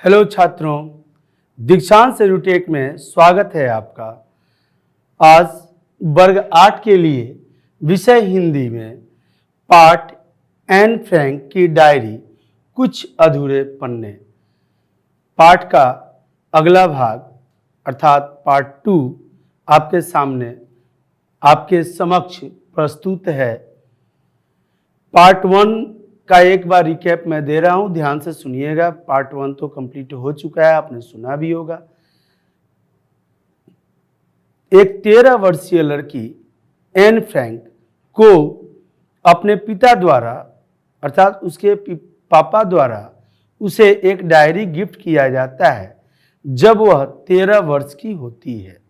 Hello छात्रों, दीक्षांत edutech में स्वागत है आपका। आज वर्ग 8 के लिए विषय हिंदी में पार्ट एन फ्रैंक की डायरी कुछ अधूरे पन्ने पाठ का अगला भाग अर्थात पार्ट 2 आपके सामने आपके समक्ष प्रस्तुत है। पार्ट 1 का एक बार रिकैप मैं दे रहा हूं, ध्यान से सुनिएगा। पार्ट 1 तो कंप्लीट हो चुका है, आपने सुना भी होगा। एक 13 वर्षीय लड़की एन फ्रैंक को अपने पिता द्वारा अर्थात उसके पापा द्वारा उसे एक डायरी गिफ्ट किया जाता है जब वह 13 वर्ष की होती है।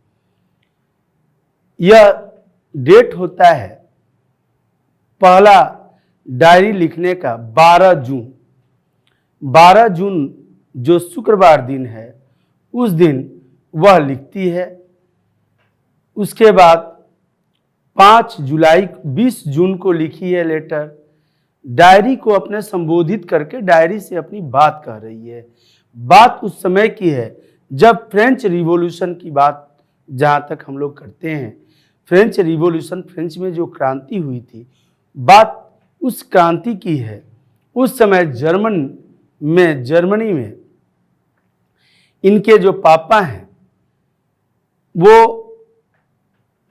यह डेट होता है पहला डायरी लिखने का 12 जून। 12 जून जो शुक्रवार दिन है, उस दिन वह लिखती है। उसके बाद 5 जुलाई 20 जून को लिखी है लेटर। डायरी को अपने संबोधित करके डायरी से अपनी बात कह रही है। बात उस समय की है जब फ्रेंच रिवॉल्यूशन की बात जहाँ तक हम लोग करते हैं, फ्रेंच रिवॉल्यूशन, फ्रेंच में जो क्रांति हुई थी, बात उस क्रांति की है। उस समय जर्मनी में इनके जो पापा हैं, वो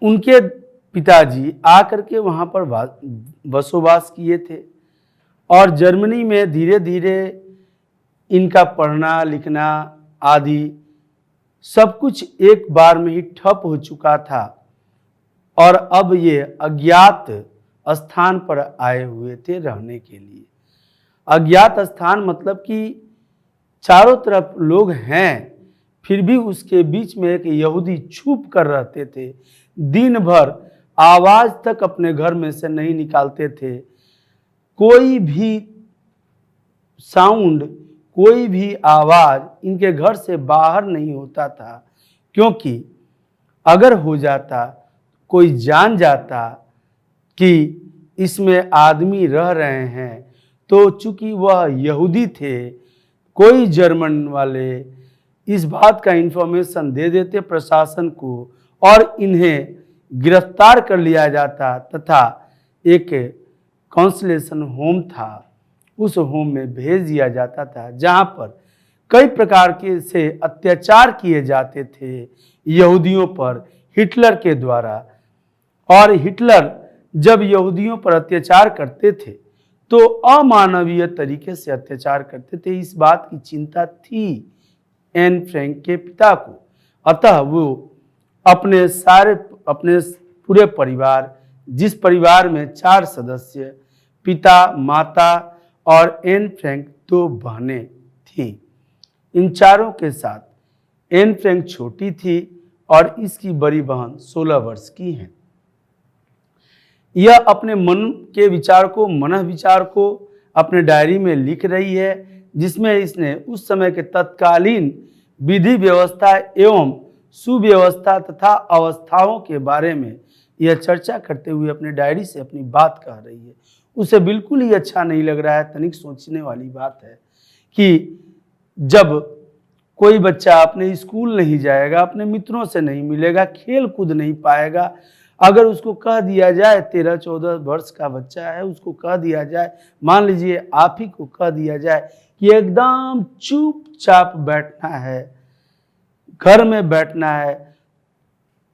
उनके पिताजी आकर के वहाँ पर बसोबास किए थे और जर्मनी में धीरे धीरे इनका पढ़ना लिखना आदि सब कुछ एक बार में ही ठप हो चुका था और अब ये अज्ञात स्थान पर आए हुए थे रहने के लिए। अज्ञात स्थान मतलब कि चारों तरफ लोग हैं, फिर भी उसके बीच में एक यहूदी छुप कर रहते थे। दिन भर आवाज तक अपने घर में से नहीं निकालते थे। कोई भी साउंड, कोई भी आवाज इनके घर से बाहर नहीं होता था, क्योंकि अगर हो जाता, कोई जान जाता कि इसमें आदमी रह रहे हैं, तो चूंकि वह यहूदी थे, कोई जर्मन वाले इस बात का इंफॉर्मेशन दे देते प्रशासन को और इन्हें गिरफ्तार कर लिया जाता तथा एक कंसलेशन होम था, उस होम में भेज दिया जाता था, जहां पर कई प्रकार के से अत्याचार किए जाते थे यहूदियों पर हिटलर के द्वारा। और हिटलर जब यहूदियों पर अत्याचार करते थे तो अमानवीय तरीके से अत्याचार करते थे। इस बात की चिंता थी एन फ्रैंक के पिता को। अतः वो अपने पूरे परिवार, जिस परिवार में 4 सदस्य, पिता, माता और एन फ्रैंक 2 बहनें थीं, इन चारों के साथ एन फ्रैंक छोटी थी और इसकी बड़ी बहन 16 वर्ष की है। यह अपने मन के विचार को, मन विचार को अपने डायरी में लिख रही है, जिसमें इसने उस समय के तत्कालीन विधि व्यवस्था एवं सुव्यवस्था तथा अवस्थाओं के बारे में यह चर्चा करते हुए अपने डायरी से अपनी बात कह रही है। उसे बिल्कुल ही अच्छा नहीं लग रहा है। तनिक सोचने वाली बात है कि जब कोई बच्चा अपने स्कूल नहीं जाएगा, अपने मित्रों से नहीं मिलेगा, खेल कूद नहीं पाएगा, अगर उसको कह दिया जाए, 13-14 वर्ष का बच्चा है, उसको कह दिया जाए, मान लीजिए आप ही को कह दिया जाए कि एकदम चुपचाप बैठना है, घर में बैठना है,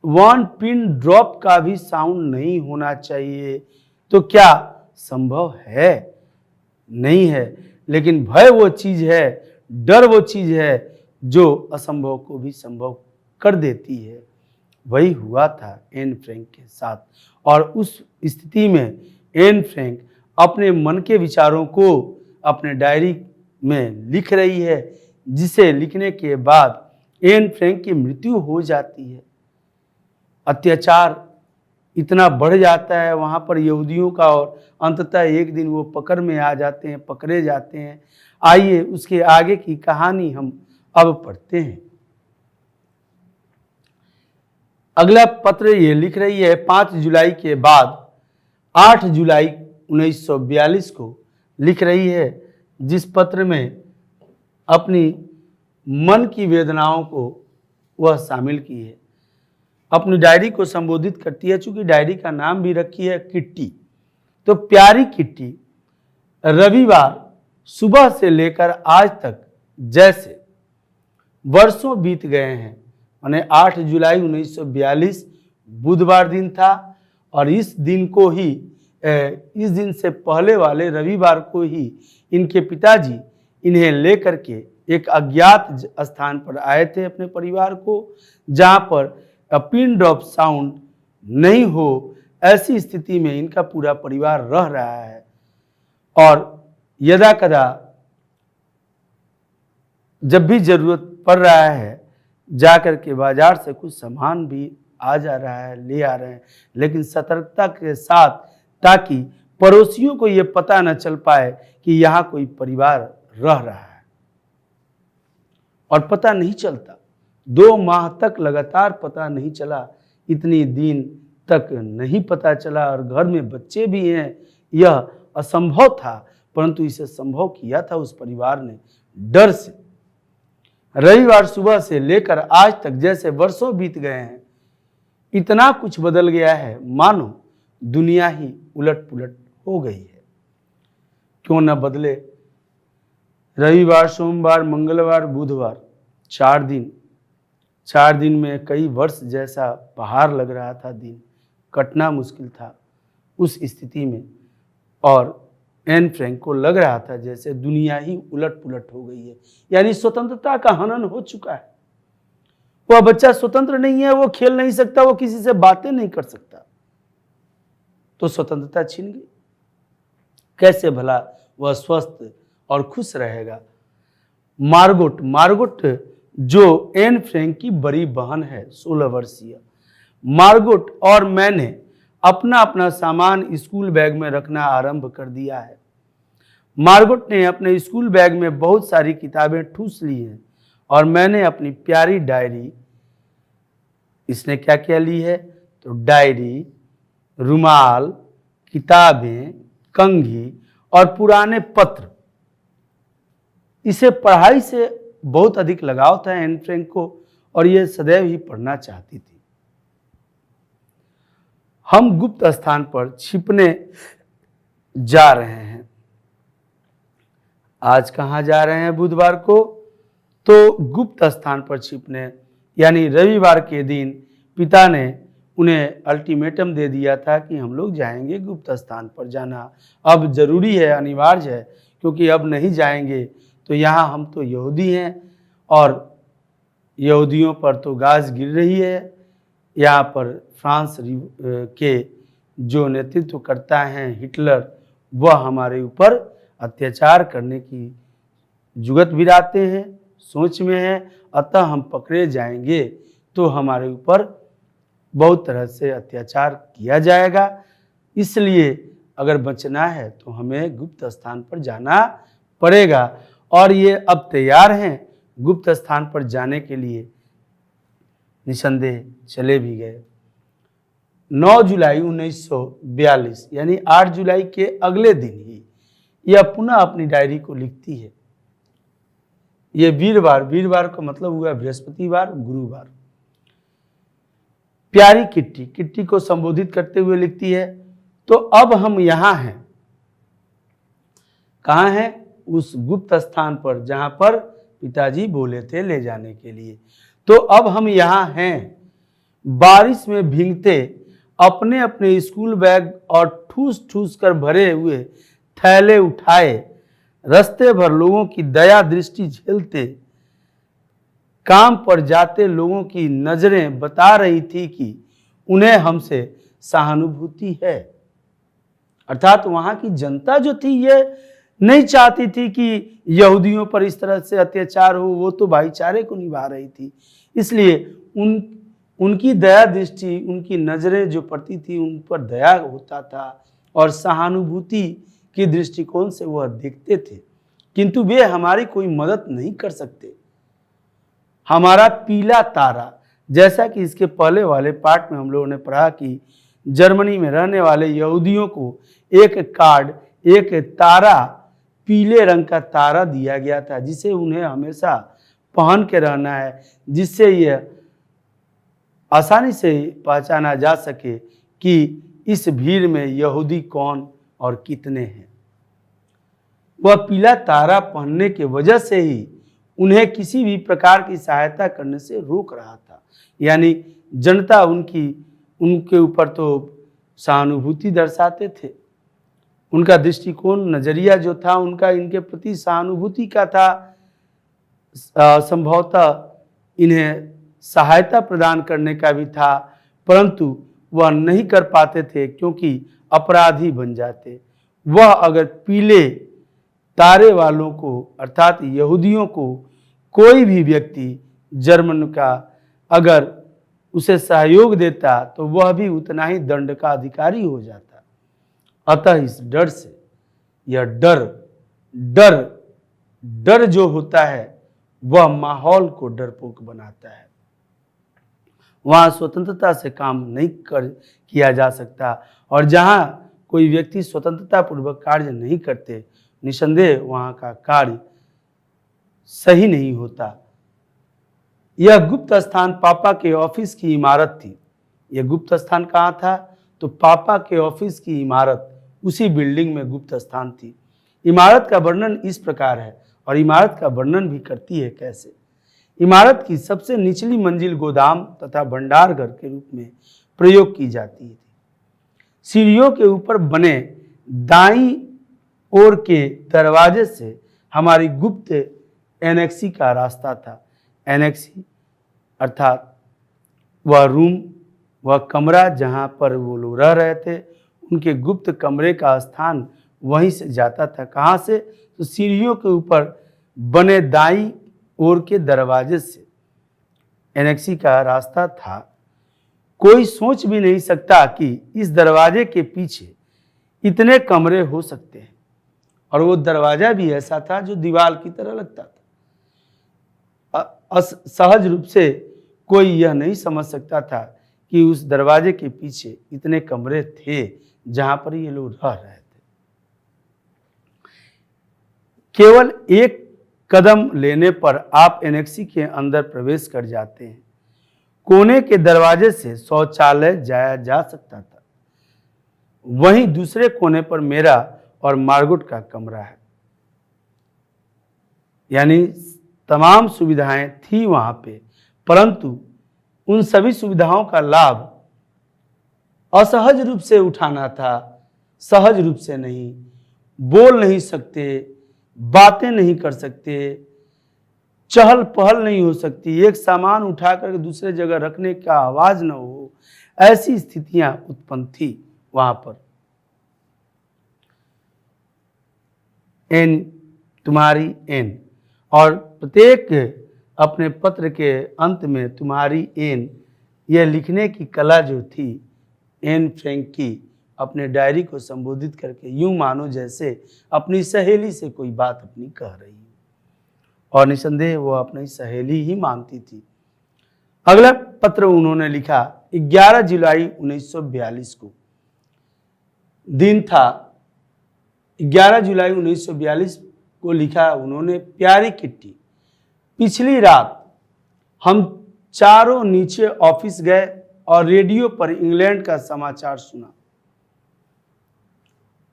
1 पिन ड्रॉप का भी साउंड नहीं होना चाहिए, तो क्या संभव है? नहीं है। लेकिन भय वो चीज है, डर वो चीज है जो असंभव को भी संभव कर देती है। वही हुआ था एन फ्रैंक के साथ। और उस स्थिति में एन फ्रैंक अपने मन के विचारों को अपने डायरी में लिख रही है, जिसे लिखने के बाद एन फ्रैंक की मृत्यु हो जाती है। अत्याचार इतना बढ़ जाता है वहाँ पर यहूदियों का और अंततः एक दिन वो पकड़ में आ जाते हैं, पकड़े जाते हैं। आइए उसके आगे की कहानी हम अब पढ़ते हैं। अगला पत्र ये लिख रही है 5 जुलाई के बाद 8 जुलाई 1942 को लिख रही है, जिस पत्र में अपनी मन की वेदनाओं को वह शामिल की है। अपनी डायरी को संबोधित करती है, चूंकि डायरी का नाम भी रखी है किट्टी। तो प्यारी किट्टी, रविवार सुबह से लेकर आज तक जैसे वर्षों बीत गए हैं, माने 8 जुलाई 1942 बुधवार दिन था, और इस दिन से पहले वाले रविवार को ही इनके पिताजी इन्हें लेकर के एक अज्ञात स्थान पर आए थे अपने परिवार को, जहां पर पिन ड्रॉप साउंड नहीं हो, ऐसी स्थिति में इनका पूरा परिवार रह रहा है। और यदा कदा जब भी जरूरत पड़ रहा है जाकर के बाजार से कुछ सामान भी आ जा रहा है, ले आ रहे हैं, लेकिन सतर्कता के साथ, ताकि पड़ोसियों को ये पता न चल पाए कि यहाँ कोई परिवार रह रहा है। और पता नहीं चलता, 2 माह तक लगातार पता नहीं चला, इतनी दिन तक नहीं पता चला, और घर में बच्चे भी हैं। यह असंभव था, परंतु इसे संभव किया था उस परिवार ने, डर से। रविवार सुबह से लेकर आज तक जैसे वर्षों बीत गए हैं, इतना कुछ बदल गया है, मानो दुनिया ही उलट पुलट हो गई है। क्यों न बदले? रविवार, सोमवार, मंगलवार, बुधवार, 4 दिन में कई वर्ष जैसा पहाड़ लग रहा था। दिन कटना मुश्किल था उस स्थिति में, और एन फ्रैंक को लग रहा था जैसे दुनिया ही उलट पुलट हो गई है, यानी स्वतंत्रता का हनन हो चुका है। वह बच्चा स्वतंत्र नहीं है, वो खेल नहीं सकता, वो किसी से बातें नहीं कर सकता, तो स्वतंत्रता छीन गई। कैसे भला वह स्वस्थ और खुश रहेगा? मार्गोट जो एन फ्रैंक की बड़ी बहन है, 16 वर्षीय मार्गोट और मैंने अपना अपना सामान स्कूल बैग में रखना आरंभ कर दिया है। मार्गोट ने अपने स्कूल बैग में बहुत सारी किताबें ठूस ली हैं, और मैंने अपनी प्यारी डायरी, इसने क्या क्या ली है? तो डायरी, रुमाल, किताबें, कंघी और पुराने पत्र। इसे पढ़ाई से बहुत अधिक लगाव था एन फ्रैंक को, और ये सदैव ही पढ़ना चाहती थी। हम गुप्त स्थान पर छिपने जा रहे हैं। आज कहाँ जा रहे हैं? बुधवार को। तो गुप्त स्थान पर छिपने, यानी रविवार के दिन पिता ने उन्हें अल्टीमेटम दे दिया था कि हम लोग जाएंगे गुप्त स्थान पर, जाना अब जरूरी है, अनिवार्य है, क्योंकि अब नहीं जाएंगे तो यहाँ हम तो यहूदी हैं, और यहूदियों पर तो गाज गिर रही है। यहाँ पर फ्रांस के जो नेतृत्व करता है हिटलर, वह हमारे ऊपर अत्याचार करने की जुगत भिड़ाते हैं, सोच में है, अतः हम पकड़े जाएंगे तो हमारे ऊपर बहुत तरह से अत्याचार किया जाएगा। इसलिए अगर बचना है तो हमें गुप्त स्थान पर जाना पड़ेगा, और ये अब तैयार हैं गुप्त स्थान पर जाने के लिए। निसंदेह चले भी गए। 9 जुलाई 1942 यानी 8 जुलाई के अगले दिन ही यह पुनः अपनी डायरी को लिखती है। यह वीरवार का मतलब हुआ बृहस्पतिवार, गुरुवार। प्यारी किट्टी को संबोधित करते हुए लिखती है, तो अब हम यहां हैं। कहां हैं? उस गुप्त स्थान पर जहां पर पिताजी बोले थे ले जाने के लिए। तो अब हम यहाँ हैं, बारिश में भीगते, अपने अपने स्कूल बैग और ठूस ठूस कर भरे हुए थैले उठाए, रास्ते भर लोगों की दया दृष्टि झेलते, काम पर जाते लोगों की नजरें बता रही थी कि उन्हें हमसे सहानुभूति है। अर्थात वहां की जनता जो थी ये नहीं चाहती थी कि यहूदियों पर इस तरह से अत्याचार हो, वो तो भाईचारे को निभा रही थी। इसलिए उनकी दया दृष्टि, उनकी नजरें जो पड़ती थी उन पर दया होता था, और सहानुभूति के दृष्टिकोण से वह देखते थे, किंतु वे हमारी कोई मदद नहीं कर सकते। हमारा पीला तारा, जैसा कि इसके पहले वाले पार्ट में हम लोगों ने पढ़ा कि जर्मनी में रहने वाले यहूदियों को एक कार्ड, एक तारा, पीले रंग का तारा दिया गया था, जिसे उन्हें हमेशा पहन के रहना है, जिससे यह आसानी से पहचाना जा सके कि इस भीड़ में यहूदी कौन और कितने हैं। वह पीला तारा पहनने की वजह से ही उन्हें किसी भी प्रकार की सहायता करने से रोक रहा था। यानी जनता उनके ऊपर तो सहानुभूति दर्शाते थे, उनका दृष्टिकोण नजरिया जो था उनका इनके प्रति सहानुभूति का था, संभवतः इन्हें सहायता प्रदान करने का भी था, परंतु वह नहीं कर पाते थे क्योंकि अपराधी बन जाते। वह अगर पीले तारे वालों को अर्थात यहूदियों को कोई भी व्यक्ति जर्मन का अगर उसे सहयोग देता तो वह भी उतना ही दंड का अधिकारी हो जाता। अतः इस डर से, यह डर जो होता है वह माहौल को डरपोक बनाता है। वहाँ स्वतंत्रता से काम नहीं किया जा सकता, और जहाँ कोई व्यक्ति स्वतंत्रता पूर्वक कार्य नहीं करते, निसंदेह वहाँ का कार्य सही नहीं होता। यह गुप्त स्थान पापा के ऑफिस की इमारत थी। यह गुप्त स्थान कहाँ था? तो पापा के ऑफिस की इमारत उसी बिल्डिंग में गुप्त स्थान थी। इमारत का वर्णन इस प्रकार है, और इमारत का वर्णन भी करती है कैसे। इमारत की सबसे निचली मंजिल गोदाम तथा भंडार घर के रूप में प्रयोग की जाती थी। सीढ़ियों के ऊपर बने दाईं ओर के दरवाजे से हमारी गुप्त एनेक्सी का रास्ता था। एनेक्सी अर्थात वह रूम, वह कमरा जहाँ पर वो लोग रह रहे थे, उनके गुप्त कमरे का स्थान वहीं से जाता था। कहाँ से? तो सीढ़ियों के ऊपर बने दाईं ओर के दरवाजे से एनेक्सी का रास्ता था। कोई सोच भी नहीं सकता कि इस दरवाजे के पीछे इतने कमरे हो सकते हैं, और वो दरवाजा भी ऐसा था जो दीवार की तरह लगता था। सहज रूप से कोई यह नहीं समझ सकता था कि उस दरवाजे के पीछे इतने कमरे थे जहां पर ये लोग रह रहे थे। केवल एक कदम लेने पर आप एनेक्सी के अंदर प्रवेश कर जाते हैं। कोने के दरवाजे से शौचालय जाया जा सकता था। वहीं दूसरे कोने पर मेरा और मार्गोट का कमरा है। यानी तमाम सुविधाएं थी वहां पे, परंतु उन सभी सुविधाओं का लाभ असहज रूप से उठाना था, सहज रूप से नहीं। बोल नहीं सकते, बातें नहीं कर सकते, चहल पहल नहीं हो सकती, एक सामान उठा कर दूसरे जगह रखने का आवाज न हो, ऐसी स्थितियां उत्पन्न थी वहां पर। एन तुम्हारी एन, और प्रत्येक अपने पत्र के अंत में तुम्हारी एन, यह लिखने की कला जो थी, एन फ्रैंक की अपने डायरी को संबोधित करके यूं मानो जैसे अपनी सहेली से कोई बात अपनी कह रही है, और निसंदेह वो अपनी सहेली ही मानती थी। अगला पत्र उन्होंने लिखा 11 जुलाई 1942 को। दिन था 11 जुलाई 1942 को लिखा उन्होंने, प्यारी किट्टी, पिछली रात हम चारों नीचे ऑफिस गए और रेडियो पर इंग्लैंड का समाचार सुना।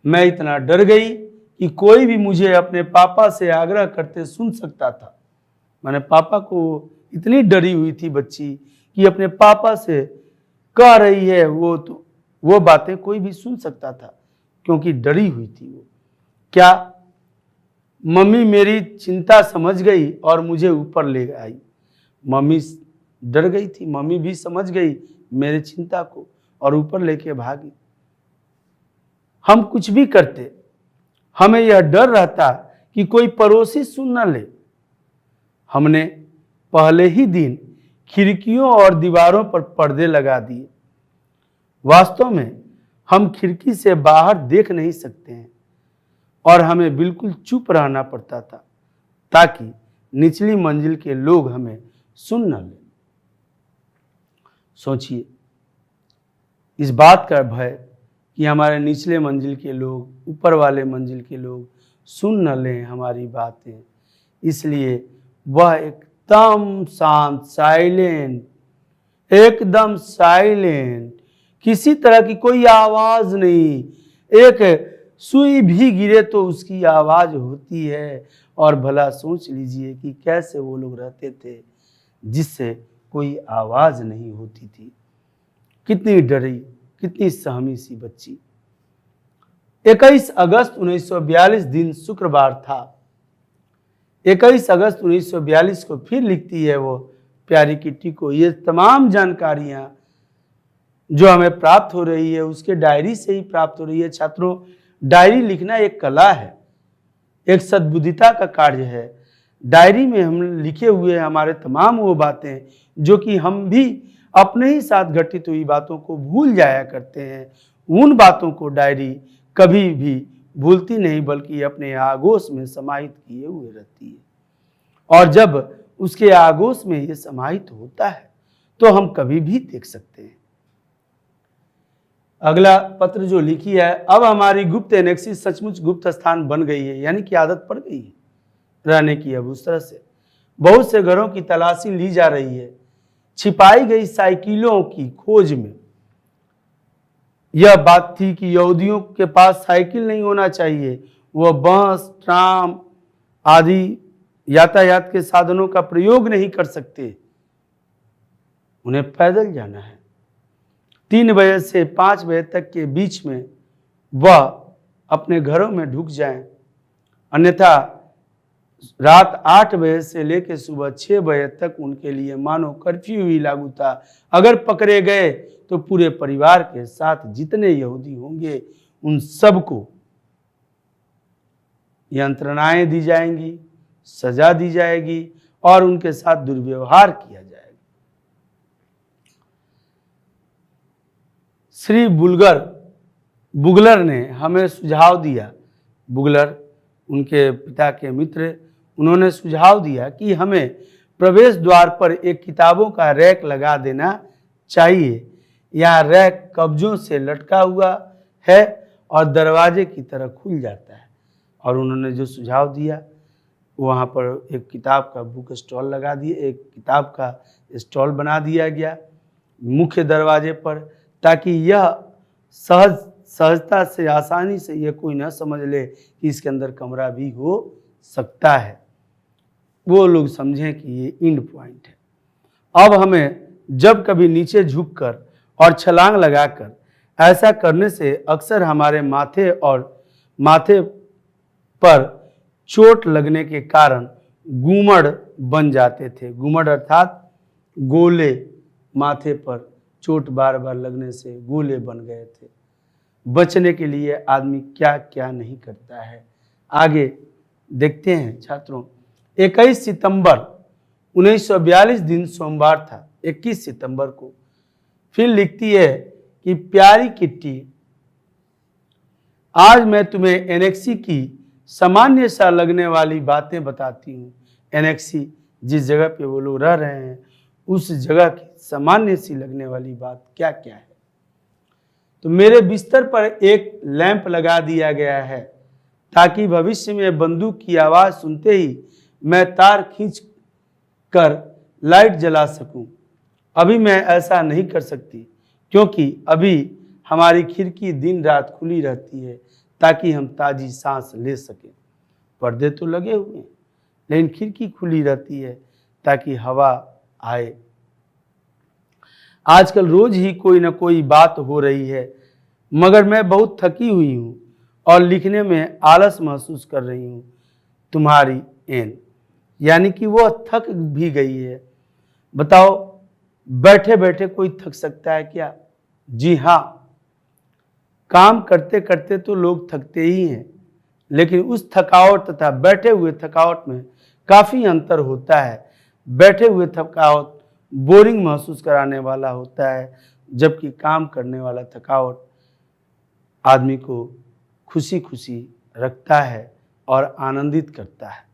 मैं इतना डर गई कि कोई भी मुझे अपने पापा से आग्रह करते सुन सकता था। मैंने पापा को इतनी डरी हुई थी बच्ची कि अपने पापा से कह रही है वो बातें कोई भी सुन सकता था, क्योंकि डरी हुई थी वो। क्या मम्मी मेरी चिंता समझ गई और मुझे ऊपर ले आई। मम्मी डर गई थी, मम्मी भी समझ गई मेरी चिंता को और ऊपर लेके भागी। हम कुछ भी करते, हमें यह डर रहता कि कोई पड़ोसी सुन न ले। हमने पहले ही दिन खिड़कियों और दीवारों पर पर्दे लगा दिए। वास्तव में हम खिड़की से बाहर देख नहीं सकते हैं और हमें बिल्कुल चुप रहना पड़ता था ताकि निचली मंजिल के लोग हमें सुन न लें। सोचिए, इस बात का भय कि हमारे निचले मंजिल के लोग, ऊपर वाले मंजिल के लोग सुन न लें हमारी बातें, इसलिए वह एक एकदम शांत, साइलेंट, एकदम साइलेंट, किसी तरह की कोई आवाज नहीं। एक सुई भी गिरे तो उसकी आवाज होती है। और भला सोच लीजिए कि कैसे वो लोग रहते थे जिससे कोई आवाज नहीं होती थी। कितनी डरी, कितनी सहमी सी बच्ची। 21 अगस्त 1942 दिन शुक्रवार था। 21 अगस्त 1942 को फिर लिखती है वो प्यारी किट्टी को ये तमाम जानकारियां जो हमें प्राप्त हो रही है उसके डायरी से ही प्राप्त हो रही है। छात्रों, डायरी लिखना एक कला है, एक सद्बुद्धिता का कार्य है। डायरी में हम लिखे हुए हमारे तमाम वो बातें जो कि हम भी अपने ही साथ घटित हुई बातों को भूल जाया करते हैं, उन बातों को डायरी कभी भी भूलती नहीं बल्कि अपने आगोश में समाहित किए हुए रहती है। और जब उसके आगोश में ये समाहित होता है तो हम कभी भी देख सकते हैं। अगला पत्र जो लिखी है, अब हमारी गुप्त एनेक्सी सचमुच गुप्त स्थान बन गई है, यानी कि आदत पड़ गई है रहने की। अब उस तरह से बहुत से घरों की तलाशी ली जा रही है, छिपाई गई साइकिलों की खोज में। यह बात थी कि यहूदियों के पास साइकिल नहीं होना चाहिए, वह बस, ट्राम आदि यातायात के साधनों का प्रयोग नहीं कर सकते, उन्हें पैदल जाना है। 3 बजे से 5 बजे तक के बीच में वह अपने घरों में ढुक जाएं, अन्यथा रात 8 बजे से लेकर सुबह 6 बजे तक उनके लिए मानो कर्फ्यू ही लागू था। अगर पकड़े गए तो पूरे परिवार के साथ जितने यहूदी होंगे उन सबको यंत्रणाएं दी जाएंगी, सजा दी जाएगी और उनके साथ दुर्व्यवहार किया जाएगा। श्री बुगलर ने हमें सुझाव दिया, बुगलर उनके पिता के मित्र, उन्होंने सुझाव दिया कि हमें प्रवेश द्वार पर एक किताबों का रैक लगा देना चाहिए। यह रैक कब्जों से लटका हुआ है और दरवाजे की तरह खुल जाता है। और उन्होंने जो सुझाव दिया वहाँ पर एक किताब का बुक स्टॉल लगा दिए, एक किताब का स्टॉल बना दिया गया मुख्य दरवाजे पर, ताकि यह सहजता से, आसानी से यह कोई ना समझ ले कि इसके अंदर कमरा भी हो सकता है, वो लोग समझें कि ये एंड पॉइंट है। अब हमें जब कभी नीचे झुककर और छलांग लगाकर ऐसा करने से अक्सर हमारे माथे पर चोट लगने के कारण गुमड़ बन जाते थे। गुमड़ अर्थात गोले, माथे पर चोट बार बार लगने से गोले बन गए थे। बचने के लिए आदमी क्या क्या नहीं करता है, आगे देखते हैं छात्रों। 21 सितंबर 1942 दिन सोमवार था। 21 सितंबर को फिर लिखती है कि प्यारी किट्टी, आज मैं तुम्हें एनेक्सी की सामान्य सा लगने वाली बातें बताती हूँ। एनेक्सी जिस जगह पे वो लोग रह रहे हैं उस जगह की सामान्य सी लगने वाली बात क्या क्या है। तो मेरे बिस्तर पर एक लैंप लगा दिया गया है ताकि भविष्य में बंदूक की आवाज सुनते ही मैं तार खींच कर लाइट जला सकूं। अभी मैं ऐसा नहीं कर सकती क्योंकि अभी हमारी खिड़की दिन रात खुली रहती है ताकि हम ताजी सांस ले सकें। पर्दे तो लगे हुए हैं लेकिन खिड़की खुली रहती है ताकि हवा आए। आजकल रोज ही कोई ना कोई बात हो रही है, मगर मैं बहुत थकी हुई हूँ और लिखने में आलस महसूस कर रही हूँ। तुम्हारी एन, यानी कि वो थक भी गई है। बताओ, बैठे बैठे कोई थक सकता है क्या? जी हाँ, काम करते करते तो लोग थकते ही हैं, लेकिन उस थकावट तथा बैठे हुए थकावट में काफ़ी अंतर होता है। बैठे हुए थकावट बोरिंग महसूस कराने वाला होता है, जबकि काम करने वाला थकावट आदमी को खुशी खुशी रखता है और आनंदित करता है।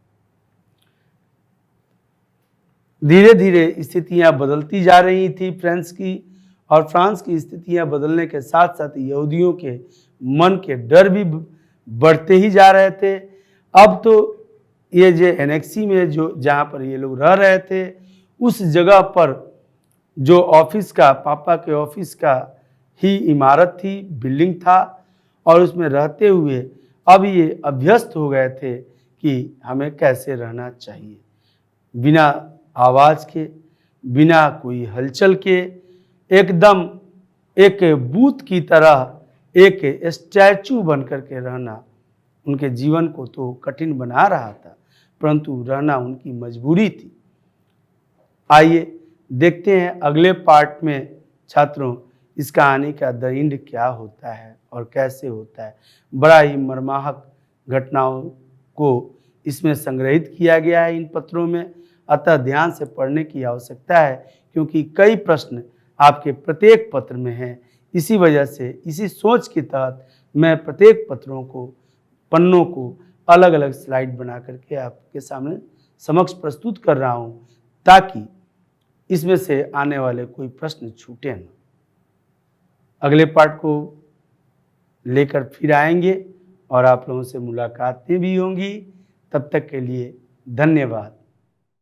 धीरे धीरे स्थितियां बदलती जा रही थी फ्रांस की, और फ्रांस की स्थितियां बदलने के साथ साथ यहूदियों के मन के डर भी बढ़ते ही जा रहे थे। अब तो ये जो एनेक्सी में जो जहाँ पर ये लोग रह रहे थे उस जगह पर जो ऑफिस का, पापा के ऑफिस का ही इमारत थी, बिल्डिंग था, और उसमें रहते हुए अब ये अभ्यस्त हो गए थे कि हमें कैसे रहना चाहिए, बिना आवाज़ के, बिना कोई हलचल के, एकदम एक बूत की तरह एक स्टैचू बन कर के रहना उनके जीवन को तो कठिन बना रहा था, परंतु रहना उनकी मजबूरी थी। आइए देखते हैं अगले पार्ट में छात्रों इस कहानी का द एंड क्या होता है और कैसे होता है। बड़ा ही मर्माहक घटनाओं को इसमें संग्रहित किया गया है इन पत्रों में, अतः ध्यान से पढ़ने की आवश्यकता है क्योंकि कई प्रश्न आपके प्रत्येक पत्र में हैं। इसी वजह से, इसी सोच के तहत मैं प्रत्येक पन्नों को अलग अलग स्लाइड बना करके आपके सामने समक्ष प्रस्तुत कर रहा हूँ ताकि इसमें से आने वाले कोई प्रश्न छूटे न। अगले पार्ट को लेकर फिर आएंगे और आप लोगों से मुलाकातें भी होंगी। तब तक के लिए धन्यवाद।